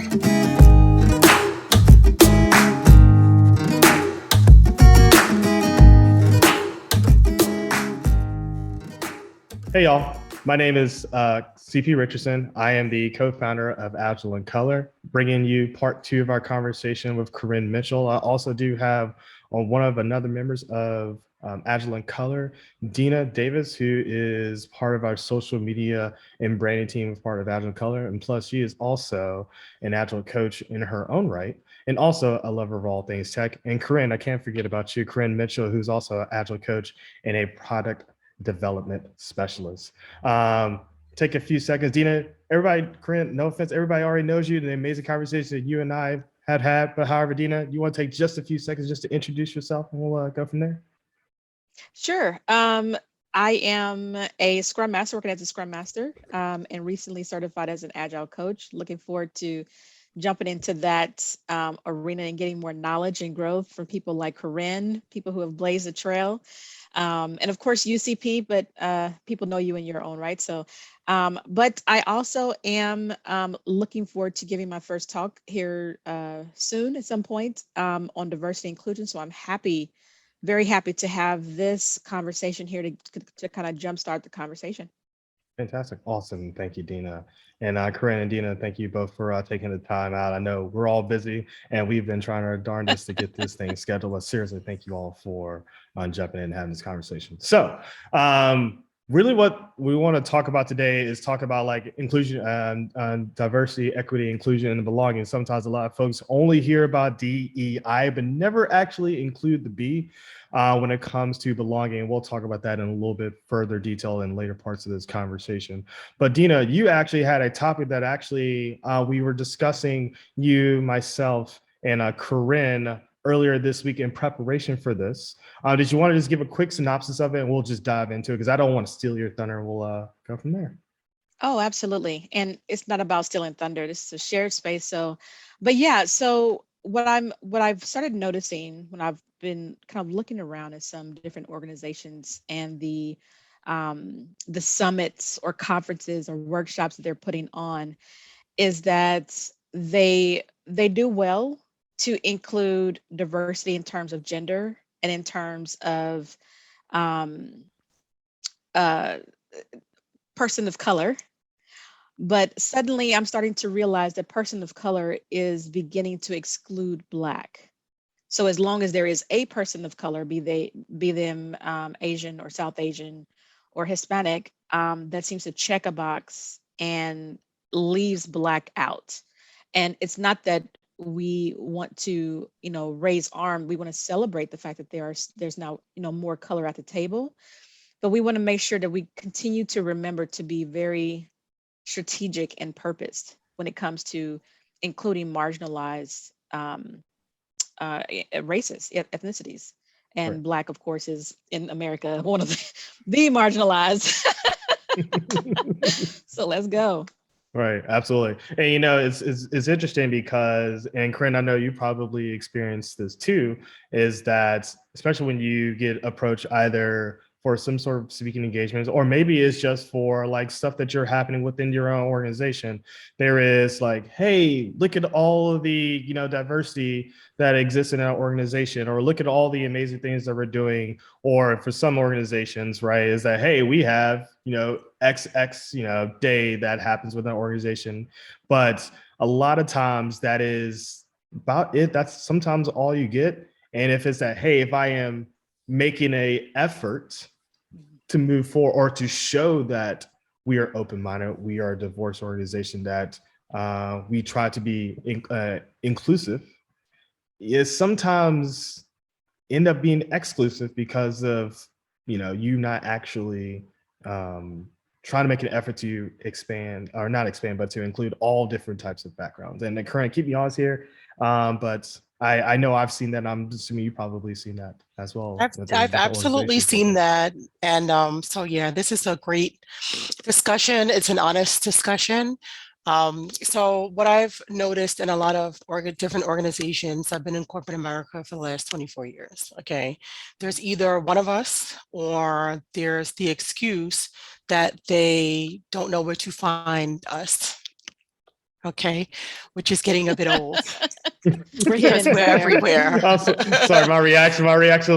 Hey, y'all. My name is CP Richardson. I am the co-founder of Agile In Color, bringing you part 2 of our conversation with Korrin Mitchell. I also do have one of another members of Agile In Color, Denna Davis, who is part of our social media and branding team as part of Agile In Color. And plus, she is also an Agile coach in her own right, and also a lover of all things tech. And Korrin, I can't forget about you, Korrin Mitchell, who's also an Agile coach and a product development specialist. Take a few seconds. Denna, everybody, Korrin, no offense, everybody already knows you, the amazing conversation that you and I have had. But however, Denna, you want to take just a few seconds just to introduce yourself and we'll go from there? Sure. I am a Scrum Master, working as a Scrum Master, and recently certified as an Agile coach. Looking forward to jumping into that arena and getting more knowledge and growth from people like Korrin, people who have blazed a trail. And of course, UCP, but people know you in your own right. So, but I also am looking forward to giving my first talk here soon at some point on diversity inclusion. So I'm happy, very happy to have this conversation here to kind of jumpstart the conversation. Fantastic. Awesome. Thank you, Denna. And Korrin and Denna, thank you both for taking the time out. I know we're all busy and we've been trying our darndest to get this thing scheduled, but seriously, thank you all for jumping in and having this conversation. So really what we want to talk about today is talk about like inclusion, diversity, equity, inclusion, and belonging. Sometimes a lot of folks only hear about DEI, but never actually include the B when it comes to belonging. We'll talk about that in a little bit further detail in later parts of this conversation. But Denna, you actually had a topic that actually we were discussing, you, myself, and Korrin earlier this week in preparation for this. Did you want to just give a quick synopsis of it and we'll just dive into it? Because I don't want to steal your thunder. We'll go from there. Oh, absolutely. And it's not about stealing thunder. This is a shared space. So, but yeah, so what I've started noticing when I've been kind of looking around at some different organizations and the summits or conferences or workshops that they're putting on is that they do well to include diversity in terms of gender and in terms of person of color. But suddenly I'm starting to realize that person of color is beginning to exclude Black. So as long as there is a person of color, be them Asian or South Asian or Hispanic, that seems to check a box and leaves Black out. And it's not that we want to, raise arms. We want to celebrate the fact that there's now, more color at the table, but we want to make sure that we continue to remember to be very strategic and purposed when it comes to including marginalized races, ethnicities. And right. Black, of course, is in America one of the marginalized. So let's go. Right, absolutely. And it's interesting because, and Korrin, I know you probably experienced this too, is that especially when you get approached either for some sort of speaking engagements, or maybe it's just for like stuff that you're happening within your own organization. There is like, hey, look at all of the diversity that exists in our organization, or look at all the amazing things that we're doing. Or for some organizations, right, is that, hey, we have XX day that happens within an organization, but a lot of times that is about it. That's sometimes all you get. And if it's that, hey, if I am making an effort to move forward or to show that we are open-minded, we are a diverse organization, that we try to be inclusive, is sometimes end up being exclusive because of you not actually trying to make an effort to expand, or not expand, but to include all different types of backgrounds. And then Korrin, keep me honest here, but I know I've seen that. I'm assuming you've probably seen that as well. I've absolutely seen that. And so, yeah, this is a great discussion. It's an honest discussion. So what I've noticed in a lot of different organizations, I've been in corporate America for the last 24 years, okay? There's either one of us or there's the excuse that they don't know where to find us. okay, which is getting a bit old We're because getting we're there. everywhere. Sorry, my reaction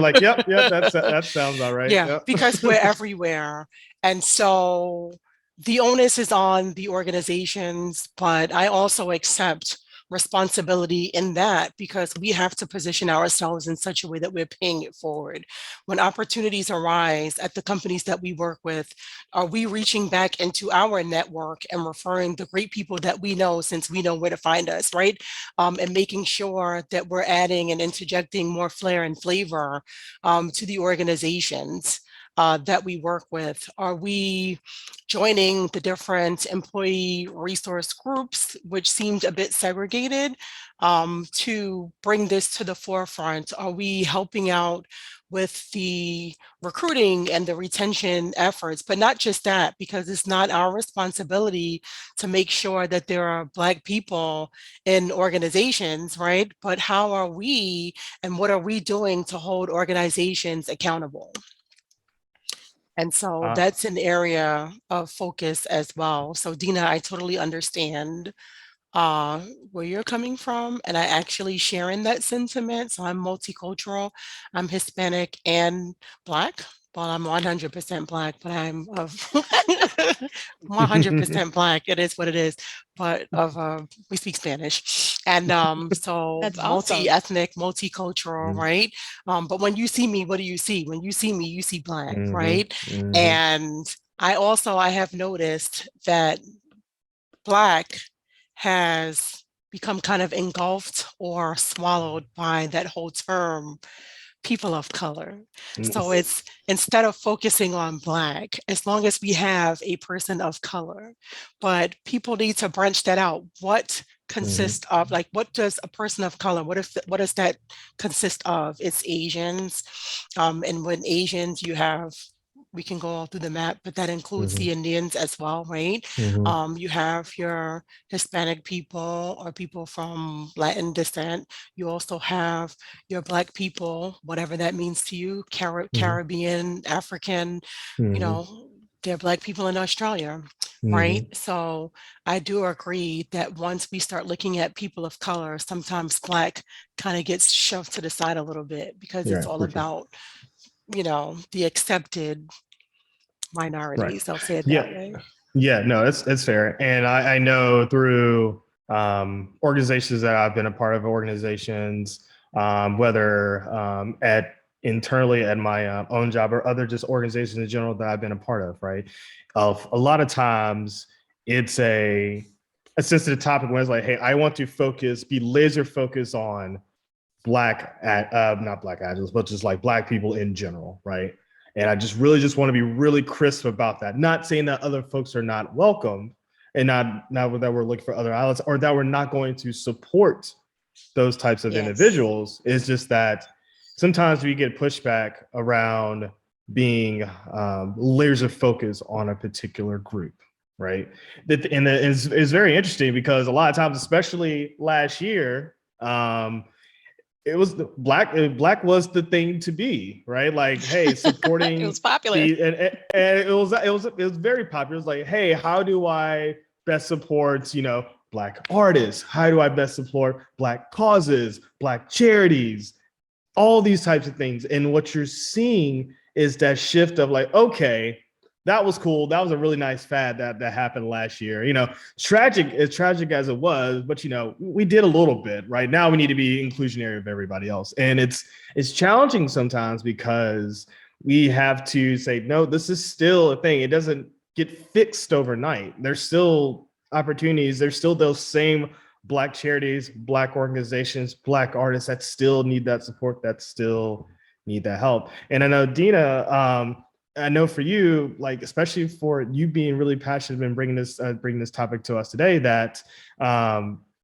like, yep, that sounds all right. Yeah, Yep. because we're everywhere. And so the onus is on the organizations, but I also accept responsibility in that because we have to position ourselves in such a way that we're paying it forward. When opportunities arise at the companies that we work with, are we reaching back into our network and referring the great people that we know since we know where to find us, right? And making sure that we're adding and interjecting more flair and flavor to the organizations that we work with? Are we joining the different employee resource groups, which seemed a bit segregated, to bring this to the forefront? Are we helping out with the recruiting and the retention efforts? But not just that, because it's not our responsibility to make sure that there are Black people in organizations, right? But how are we and what are we doing to hold organizations accountable? And so Uh, that's an area of focus as well. So Dina, I totally understand where you're coming from, and I actually share in that sentiment. So I'm multicultural, I'm Hispanic and Black. Well, I'm 100% Black, but I'm of 100% Black. It is what it is. But we speak Spanish, and so That's awesome. multi-ethnic, multicultural, right? But when you see me, what do you see? When you see me, you see Black, right? And I have noticed that Black has become kind of engulfed or swallowed by that whole term, people of color. So it's instead of focusing on Black, as long as we have a person of color, but people need to branch that out. What consists of, like, what does a person of color, what does that consist of? It's Asians. And when Asians, you have, we can go all through the map, but that includes the Indians as well, right? You have your Hispanic people or people from Latin descent. You also have your Black people, whatever that means to you, Caribbean, African, you know, there are Black people in Australia, right? So I do agree that once we start looking at people of color, sometimes Black kind of gets shoved to the side a little bit because it's all about, you know, the accepted Right. minorities. I'll say it Yeah. that way. Yeah, no, it's fair. And I know through organizations that I've been a part of, organizations, whether at internally at my own job or other just organizations in general that I've been a part of, right? Of a lot of times it's a sensitive topic when it's like, hey, I want to be laser focused on not Black Agiles, but just like Black people in general, right? And I just want to be really crisp about that. Not saying that other folks are not welcome and not that we're looking for other outlets or that we're not going to support those types of individuals. It's just that sometimes we get pushback around being laser focused on a particular group, right? And it's very interesting because a lot of times, especially last year, it was black was the thing to be, right? Like, hey, supporting It was popular. And it was very popular. It was like, hey, how do I best support, Black artists? How do I best support Black causes, Black charities, all these types of things? And what you're seeing is that shift of like, okay, that was cool. That was a really nice fad that happened last year. Tragic as it was, but we did a little bit. Right now, we need to be inclusionary of everybody else, and it's challenging sometimes because we have to say, no, this is still a thing. It doesn't get fixed overnight. There's still opportunities. There's still those same Black charities, Black organizations, Black artists that still need that support, that still need that help. And I know, Dina, I know for you, like, especially for you being really passionate and bringing this topic to us today, that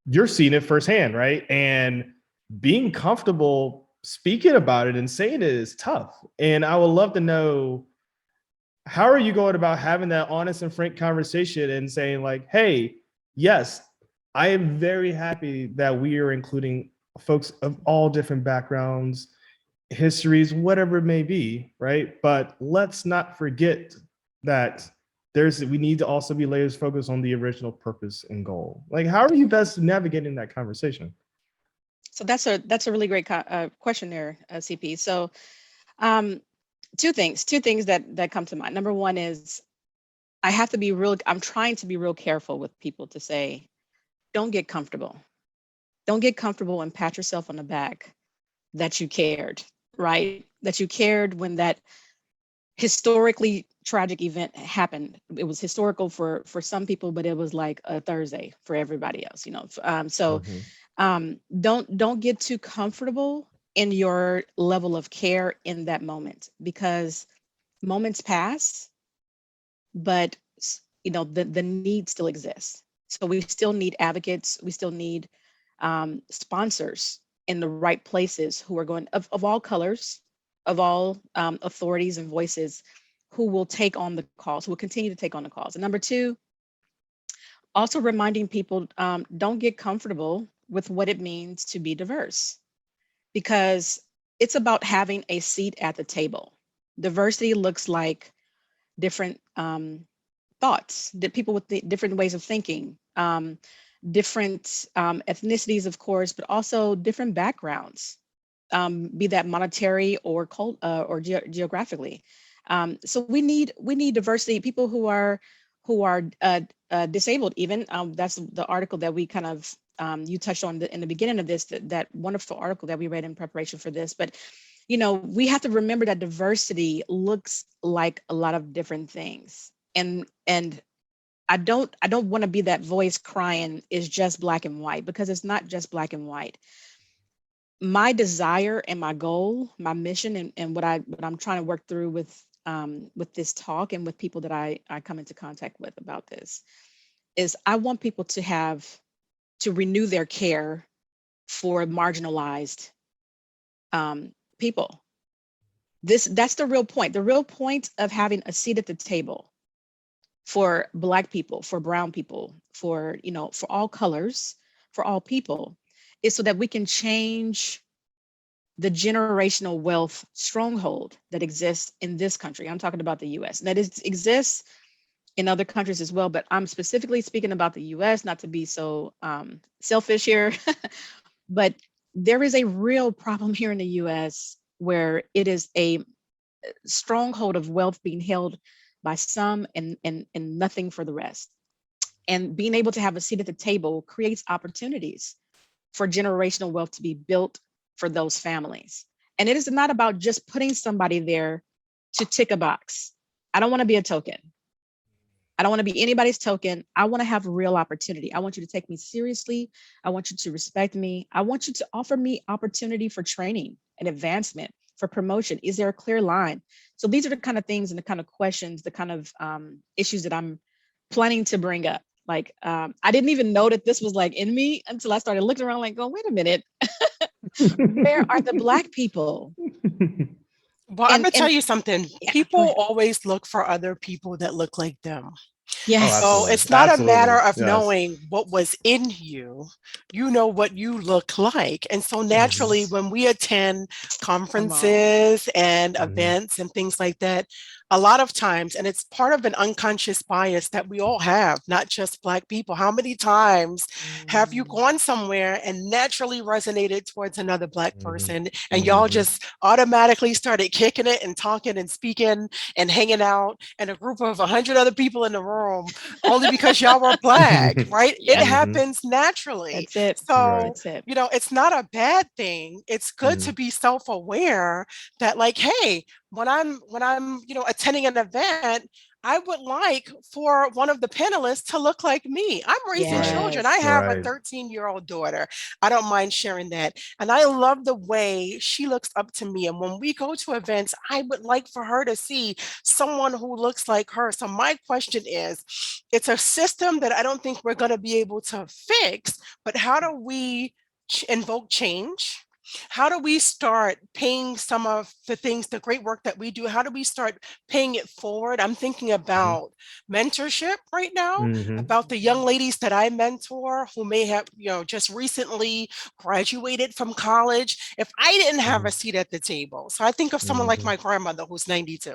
you're seeing it firsthand, right? And being comfortable speaking about it and saying it is tough. And I would love to know, how are you going about having that honest and frank conversation and saying like, hey, yes, I am very happy that we are including folks of all different backgrounds, histories, whatever it may be, right? But let's not forget that we need to also be layers focused on the original purpose and goal. Like, how are you best navigating that conversation? So that's a really great question there, CP. So two things that come to mind. Number one is I'm trying to be real careful with people to say, don't get comfortable. Don't get comfortable and pat yourself on the back that you cared, right? That you cared when that historically tragic event happened. It was historical for some people, but it was like a Thursday for everybody else, you know. Don't get too comfortable in your level of care in that moment, because moments pass, but you know the need still exists. So we still need advocates. We still need sponsors in the right places who are going of all colors, of all authorities and voices, who will take on the calls, who will continue to take on the calls. And number two, also reminding people, don't get comfortable with what it means to be diverse, because it's about having a seat at the table. Diversity looks like different thoughts, people with different ways of thinking, different ethnicities, of course, but also different backgrounds, be that monetary or geographically. So we need diversity. People who are disabled, even that's the article that we kind of you touched on in the beginning of this, that wonderful article that we read in preparation for this. But you know, we have to remember that diversity looks like a lot of different things, and I don't want to be that voice crying is just black and white, because it's not just black and white. My desire and my goal, my mission, and what I'm trying to work through with this talk and with people that I come into contact with about this, is I want people to renew their care for marginalized people. That's the real point. The real point of having a seat at the table for Black people, for brown people, for, you know, for all colors, for all people, is so that we can change the generational wealth stronghold that exists in this country. I'm talking about the US. That exists in other countries as well, but I'm specifically speaking about the US, not to be so selfish here, but there is a real problem here in the US where it is a stronghold of wealth being held by some and nothing for the rest. And being able to have a seat at the table creates opportunities for generational wealth to be built for those families. And it is not about just putting somebody there to tick a box. I don't want to be a token. I don't want to be anybody's token. I want to have real opportunity. I want you to take me seriously. I want you to respect me. I want you to offer me opportunity for training and advancement, for promotion. Is there a clear line? So these are the kind of things and the kind of questions, the kind of issues that I'm planning to bring up. Like, I didn't even know that this was like in me until I started looking around like, oh, wait a minute. Where are the Black people? Well, I'm gonna tell you something. Yeah, People always look for other people that look like them. yes. So it's not a matter of knowing what was in you. You know what you look like. And so naturally, when we attend conferences and events and things like that, a lot of times, and it's part of an unconscious bias that we all have, not just Black people. How many times have you gone somewhere and naturally resonated towards another Black person, and y'all just automatically started kicking it and talking and speaking and hanging out, and a group of 100 other people in the room, only because y'all were Black, right? It happens naturally. That's it. So, That's it. you know, it's not a bad thing. It's good to be self-aware that, like, hey, when I'm, you know, attending an event, I would like for one of the panelists to look like me. I'm raising children. I have a 13-year-old daughter. I don't mind sharing that. And I love the way she looks up to me. And when we go to events, I would like for her to see someone who looks like her. So my question is, it's a system that I don't think we're going to be able to fix, but how do we invoke change? How do we start paying some of the things, the great work that we do? How do we start paying it forward? I'm thinking about mentorship right now, about the young ladies that I mentor who may have, you know, just recently graduated from college. If I didn't have a seat at the table, so I think of someone like my grandmother who's 92.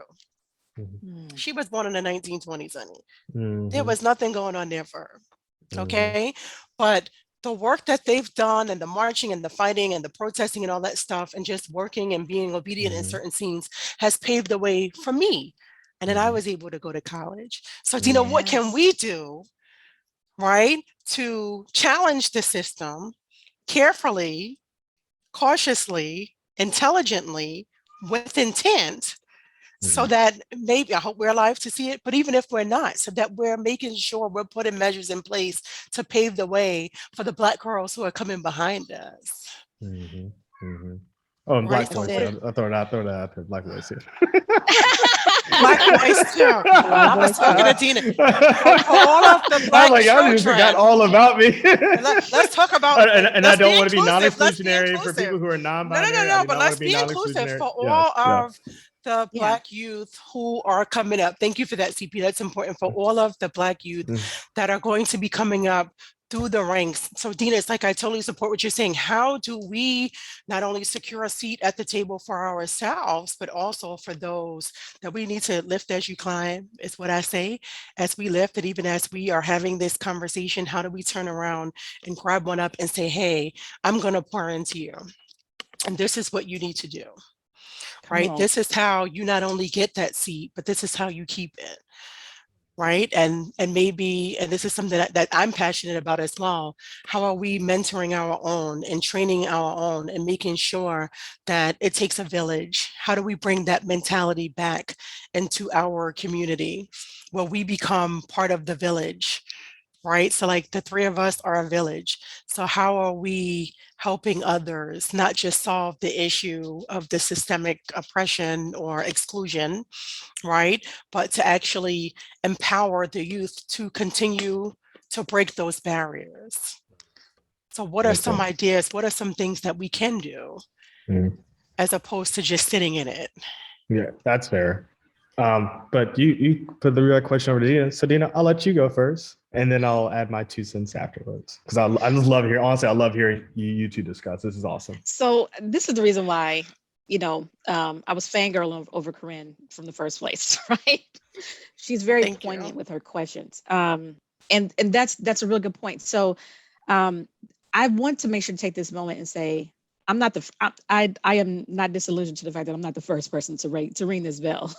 Mhm. She was born in the 1920s, honey. There Mhm. was nothing going on there for her. Mhm. Okay. But the work that they've done and the marching and the fighting and the protesting and all that stuff and just working and being obedient in Mhm. certain scenes has paved the way for me. And then I Mhm. was able to go to college. So, Dina, Mhm. what can we Yes. do, right, to challenge the system carefully, cautiously, intelligently, with intent, so Mhm. that maybe I hope we're alive to see it, but even if we're not, so that we're making sure we're putting measures in place to pave the way for the Black girls who are coming behind us. Mhm. Mhm. Oh, and Right? Black So voice. what Yeah, I throw that out there. Black voice. Yeah. Black voice too. Black I was voice talking too. to Dina for all of the I was Black like, y'all just forgot children. all about me. Let's talk about And I let's don't be want to be inclusive. Let's be non-exclusionary for people inclusive. who are No, no, no, non-binary. I no. do But not want to let's be be inclusive non-exclusionary. for all Yes. Yeah. of the Yeah. Black youth who are coming up. Thank you for that, CP. That's important for all of the Black youth Mm. that are going to be coming up through the ranks. So, Dina, it's like I totally support what you're saying. How do we not only secure a seat at the table for ourselves, but also for those that we need to lift as you climb, is what I say. As we lift, and even as we are having this conversation, how do we turn around and grab one up and say, hey, I'm going to pour into you. And this is what you need to do, Come right? on. This is how you not only get that seat, but this is how you keep it, right? And maybe, and this is something that I'm passionate about as well. How are we mentoring our own and training our own and making sure that it takes a village? How do we bring that mentality back into our community where we become part of the village? Right? So, like the three of us are a village. So, how are we helping others not just solve the issue of the systemic oppression or exclusion, right? But to actually empower the youth to continue to break those barriers. So, what are Makes some sense. ideas? What are some things that we can do Mm. as opposed to just sitting in it? Yeah, that's fair. But you put the real question over to Dina. So Dina, I'll let you go first, and then I'll add my 2 cents afterwards. Because I just love hearing. Honestly, I love hearing you two discuss. This is awesome. So this is the reason why, I was fangirling over Corinne from the first place, right? She's very Thank you. poignant with her questions. And that's a real good point. So um, I want to make sure to take this moment and say, I'm not the I am not disillusioned to the fact that I'm not the first person to ring this bell.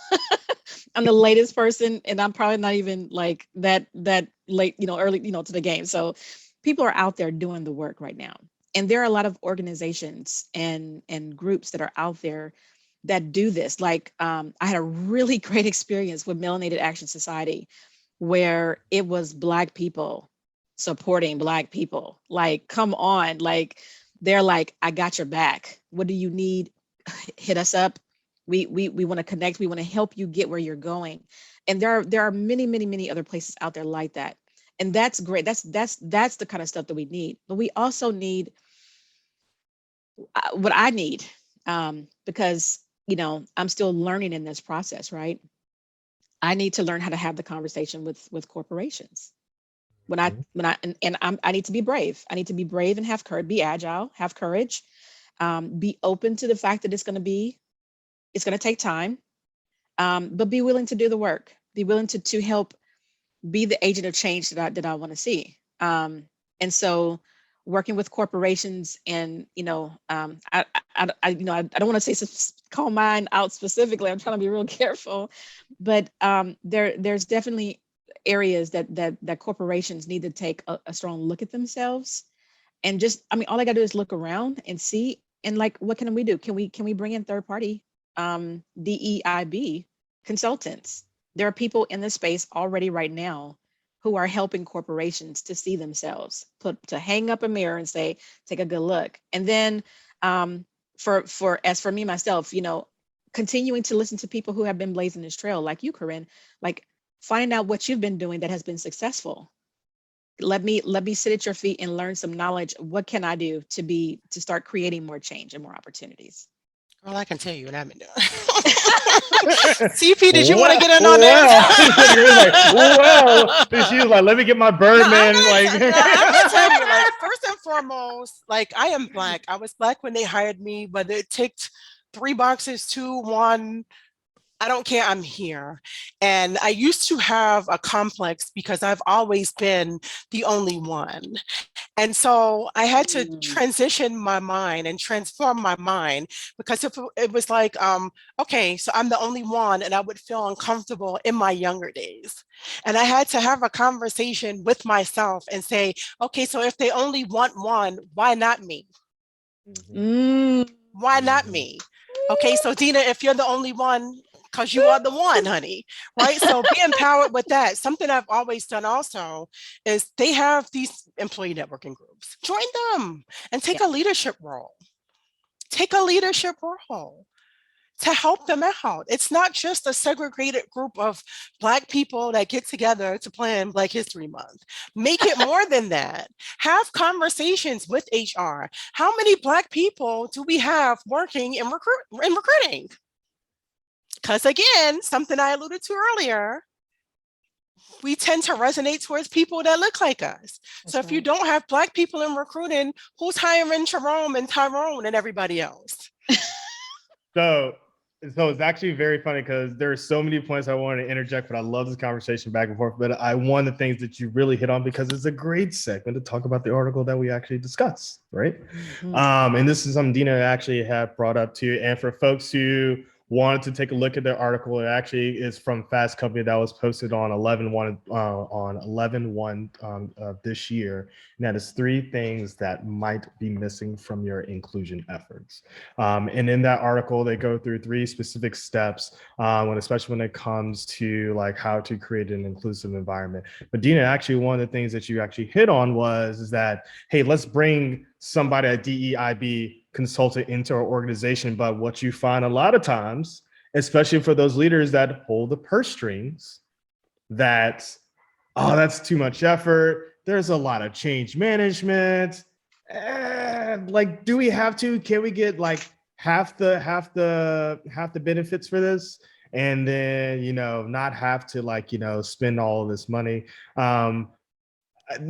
I'm the latest person, and I'm probably not even like that late, early, to the game. So people are out there doing the work right now. And there are a lot of organizations and groups that are out there that do this. Like I had a really great experience with Melanated Action Society, where it was Black people supporting Black people. Like, come on, like they're like, I got your back. What do you need? Hit us up. We want to connect. We want to help you get where you're going. And there are many, many, many other places out there like that. And that's great. That's the kind of stuff that we need. But we also need what I need, because I'm still learning in this process, right? I need to learn how to have the conversation with corporations. I need to be brave. I need to be brave and have courage, be agile, have courage, be open to the fact that it's going to take time, but be willing to do the work. Be willing to help be the agent of change that I want to see. And so, working with corporations, and I don't want to say call mine out specifically. I'm trying to be real careful, but there's definitely areas that corporations need to take a strong look at themselves, and just, I mean, all I got to do is look around and see, and like, what can we do? Can we bring in third party DEIB consultants? There are people in this space already right now who are helping corporations to see themselves, to hang up a mirror and say, take a good look. And then for me myself, continuing to listen to people who have been blazing this trail, like you, Corinne, like finding out what you've been doing that has been successful. Let me sit at your feet and learn some knowledge. What can I do to start creating more change and more opportunities? Well, I can tell you what I've been doing. CP, did you want to Well, get in on well, You're like, well, this? she was like, let me get my No, Birdman. Like, I'm gonna tell you, like, first and foremost, like, I am Black. I was Black when they hired me, but it ticked three boxes, two, one. I don't care, I'm here. And I used to have a complex because I've always been the only one. And so I had to transition my mind and transform my mind, because if it was like, okay, so I'm the only one, and I would feel uncomfortable in my younger days. And I had to have a conversation with myself and say, okay, so if they only want one, why not me? Why not me? Okay, so Dina, if you're the only one, because you are the one, honey, right? So be empowered with that. Something I've always done also is they have these employee networking groups. Join them and take a leadership role. Take a leadership role to help them out. It's not just a segregated group of Black people that get together to plan Black History Month. Make it more than that. Have conversations with HR. How many Black people do we have working in recruiting? Because again, something I alluded to earlier, we tend to resonate towards people that look like us. So if you don't have Black people in recruiting, who's hiring Jerome and Tyrone and everybody else? So it's actually very funny because there are so many points I wanted to interject, but I love this conversation back and forth. But one of the things that you really hit on, because it's a great segment to talk about the article that we actually discussed, right? And this is something Dina actually had brought up too. And for folks who wanted to take a look at the article, it actually is from Fast Company that was posted on 11/1 of this year. And that is 3 things that might be missing from your inclusion efforts. And in that article, they go through 3 specific steps, especially when it comes to like how to create an inclusive environment. But Dina, actually, one of the things that you actually hit on is that, hey, let's bring somebody at DEIB consultant into our organization. But what you find a lot of times, especially for those leaders that hold the purse strings, that, oh, that's too much effort. There's a lot of change management. Like, do we have to? Can we get like half the benefits for this? And then, not have to spend all of this money.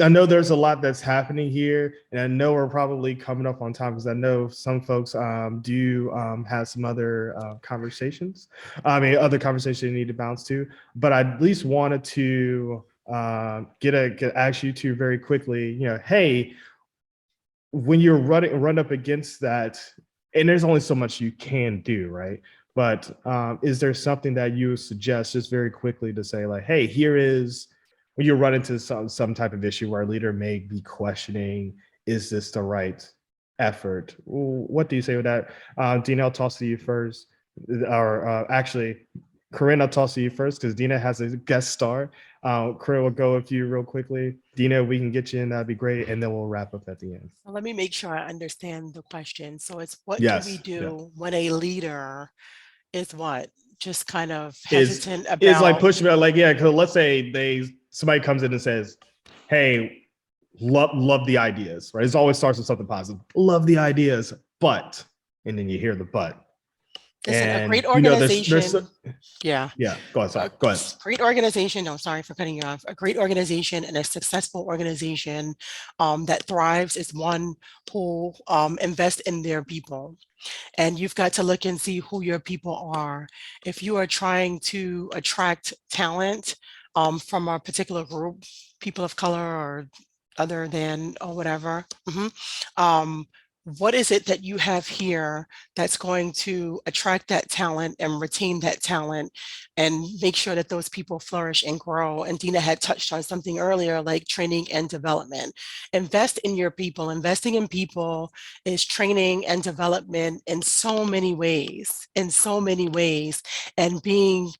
I know there's a lot that's happening here, and I know we're probably coming up on time because I know some folks do have some other conversations. Other conversations you need to bounce to, but I at least wanted to ask you two very quickly. Hey, when you're run up against that, and there's only so much you can do, right? But is there something that you would suggest just very quickly to say like, hey, here is, when you run into some type of issue where a leader may be questioning, is this the right effort? What do you say with that? Dina, I'll toss to you first. Or actually, Korrin, I'll toss to you first because Dina has a guest star. Korrin will go with you real quickly. Dina, we can get you in, that'd be great. And then we'll wrap up at the end. So let me make sure I understand the question. So it's what do we do when a leader is what? Just kind of hesitant about. Is like pushing about, like, yeah, because let's say somebody comes in and says, hey, love the ideas, right? It always starts with something positive. Love the ideas, but, and then you hear the but. Listen, a great organization. Yeah. Go ahead. Great organization. No, sorry for cutting you off. A great organization and a successful organization that thrives is one who invests in their people. And you've got to look and see who your people are. If you are trying to attract talent from a particular group, people of color or other than or whatever, what is it that you have here that's going to attract that talent and retain that talent and make sure that those people flourish and grow? And Dina had touched on something earlier, like training and development. Invest in your people. Investing in people is training and development in so many ways, and being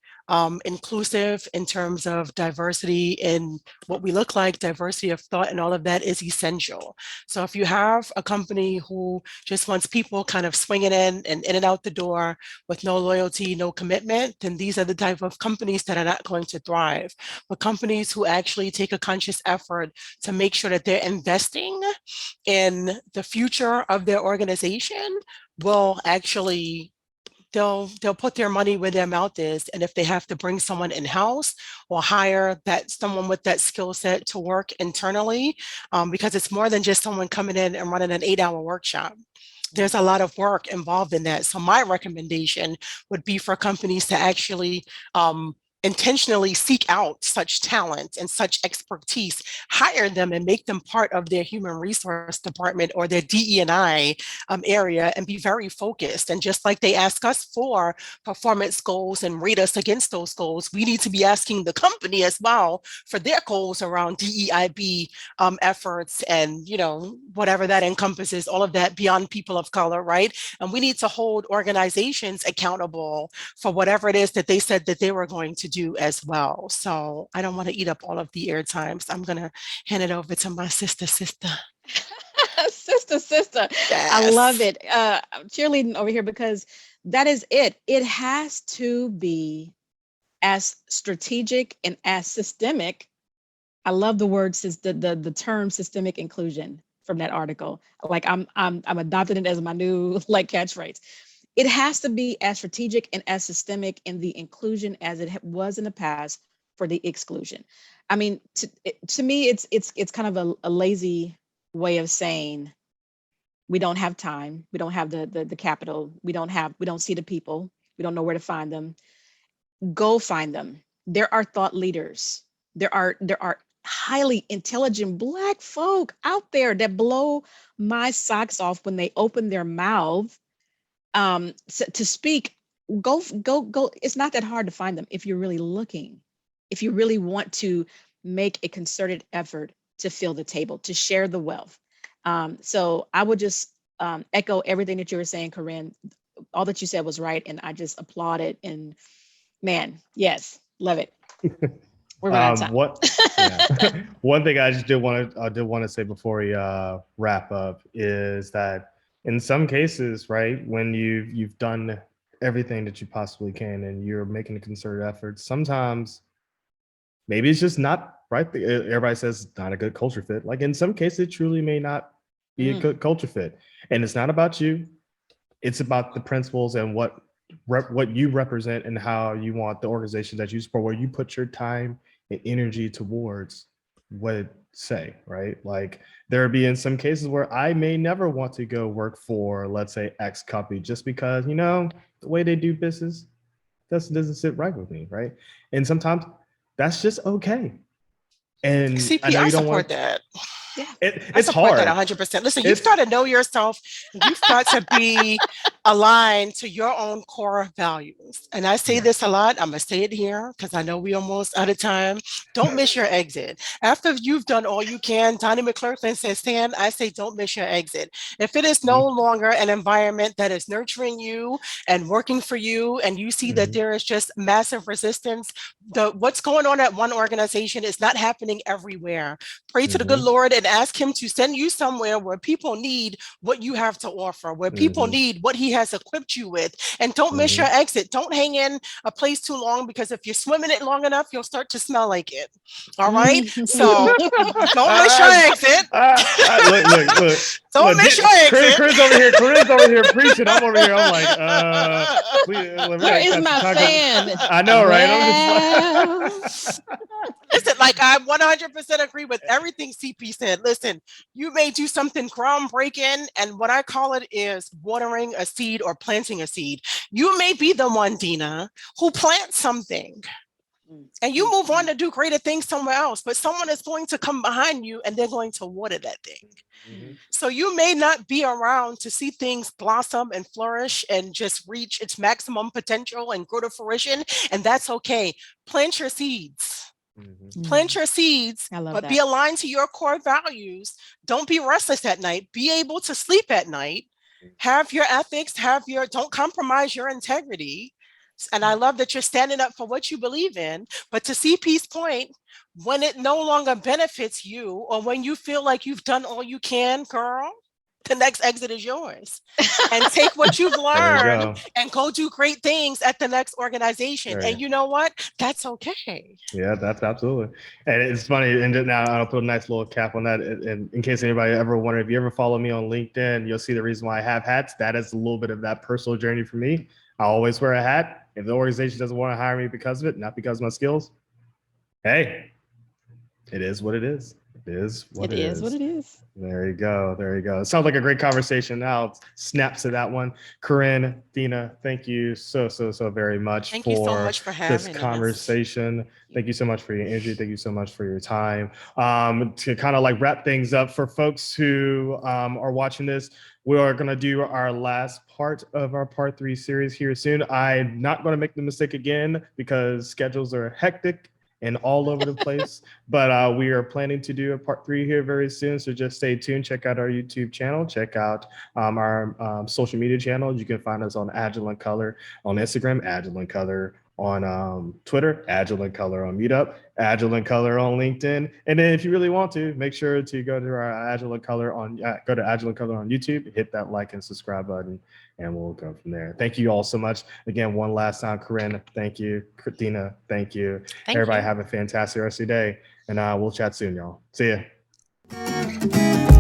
inclusive in terms of diversity in what we look like, diversity of thought, and all of that is essential. So if you have a company who just wants people kind of swinging in and out the door with no loyalty, no commitment, then these are the type of companies that are not going to thrive. But companies who actually take a conscious effort to make sure that they're investing in the future of their organization will actually they'll put their money where their mouth is. And if they have to bring someone in-house or hire someone with that skill set to work internally, because it's more than just someone coming in and running an 8-hour workshop. there's a lot of work involved in that. So my recommendation would be for companies to actually intentionally seek out such talent and such expertise, hire them and make them part of their human resource department or their DE&I area, and be very focused. And just like they ask us for performance goals and rate us against those goals, we need to be asking the company as well for their goals around DEIB efforts and, you know, whatever that encompasses, all of that beyond people of color, right? And we need to hold organizations accountable for whatever it is that they said that they were going to do as well. So I don't want to eat up all of the air times. I'm going to hand it over to my sister. Sister. Yes. I love it. I'm cheerleading over here because that is it. It has to be as strategic and as systemic. I love the word, the term systemic inclusion from that article. Like I'm adopting it as my new like catchphrase. It has to be as strategic and as systemic in the inclusion as it was in the past for the exclusion. I mean, to me, it's kind of a lazy way of saying we don't have time, we don't have the capital, we don't see the people, we don't know where to find them. Go find them. There are thought leaders. There are highly intelligent Black folk out there that blow my socks off when they open their mouth to speak. Go. It's not that hard to find them if you're really looking, if you really want to make a concerted effort to fill the table, to share the wealth. So I would just echo everything that you were saying, Korrin. All that you said was right, and I just applaud it. And man, yes, love it. We're running out of time. One thing I did want to say before we wrap up is that in some cases, right, when you've done everything that you possibly can and you're making a concerted effort, sometimes maybe it's just not right. Everybody says it's not a good culture fit. Like in some cases, it truly may not be a good culture fit. And it's not about you. It's about the principles and what you represent and how you want the organization that you support, where you put your time and energy towards what say, right? Like there be in some cases where I may never want to go work for, let's say, X company just because, you know, the way they do business doesn't sit right with me, right? And sometimes that's just okay. And CP, I know you don't support want that. Yeah, it's hard. That 100%. Listen, you've got to know yourself. You've got to be aligned to your own core values. And I say this a lot. I'm going to say it here because I know we're almost out of time. Don't miss your exit. After you've done all you can, Donnie McClurkin says, Stan, I say don't miss your exit. If it is no longer an environment that is nurturing you and working for you, and you see that there is just massive resistance, what's going on at one organization is not happening everywhere. Pray to the good Lord and ask him to send you somewhere where people need what you have to offer, where people need what he has equipped you with. And don't miss your exit. Don't hang in a place too long, because if you're swimming it long enough, you'll start to smell like it. All right. So don't miss your exit. Look. Don't miss your exit. Korrin's over here preaching. I'm over here. I'm like, where is my fan? I know, right? I'm just like, listen, like I 100% agree with everything CP said. Listen, you may do something groundbreaking, and what I call it is watering a seed or planting a seed. You may be the one, Denna, who plants something. And you move on to do greater things somewhere else, but someone is going to come behind you and they're going to water that thing. So you may not be around to see things blossom and flourish and just reach its maximum potential and grow to fruition. And that's okay. Plant your seeds. Plant your seeds, but be aligned to your core values. Don't be restless at night. Be able to sleep at night. Have your ethics, don't compromise your integrity. And I love that you're standing up for what you believe in. But to CP's point, when it no longer benefits you, or when you feel like you've done all you can, girl, the next exit is yours. And take what you've learned and go do great things at the next organization. And you know what? That's okay. Yeah, that's absolutely. And it's funny. And now I'll put a nice little cap on that. And in case anybody ever wondered, if you ever follow me on LinkedIn, you'll see the reason why I have hats. That is a little bit of that personal journey for me. I always wear a hat. If the organization doesn't want to hire me because of it, not because of my skills, hey, it is what it is. It is what It is what it is. There you go. There you go. It sounds like a great conversation. Now, snap to that one. Korrin, Denna, thank you so very much Thank you so for much for this having us. conversation. Thank you so much for your energy. Thank you so much for your time. To kind of like wrap things up for folks who are watching this, we are going to do our last part of our part 3 series here soon. I'm not going to make the mistake again because schedules are hectic and all over the place. But we are planning to do a part 3 here very soon. So just stay tuned. Check out our YouTube channel. Check out our social media channels. You can find us on Agile In Color on Instagram, Agile In Color on Twitter, Agile In Color on Meetup, Agile In Color on LinkedIn. And then if you really want to, make sure to go to our Agile In Color on YouTube, hit that like and subscribe button, and we'll go from there. Thank you all so much. Again, one last time, Korrin, thank you. Denna, thank you. Everybody have a fantastic rest of your day, and we'll chat soon, y'all. See ya.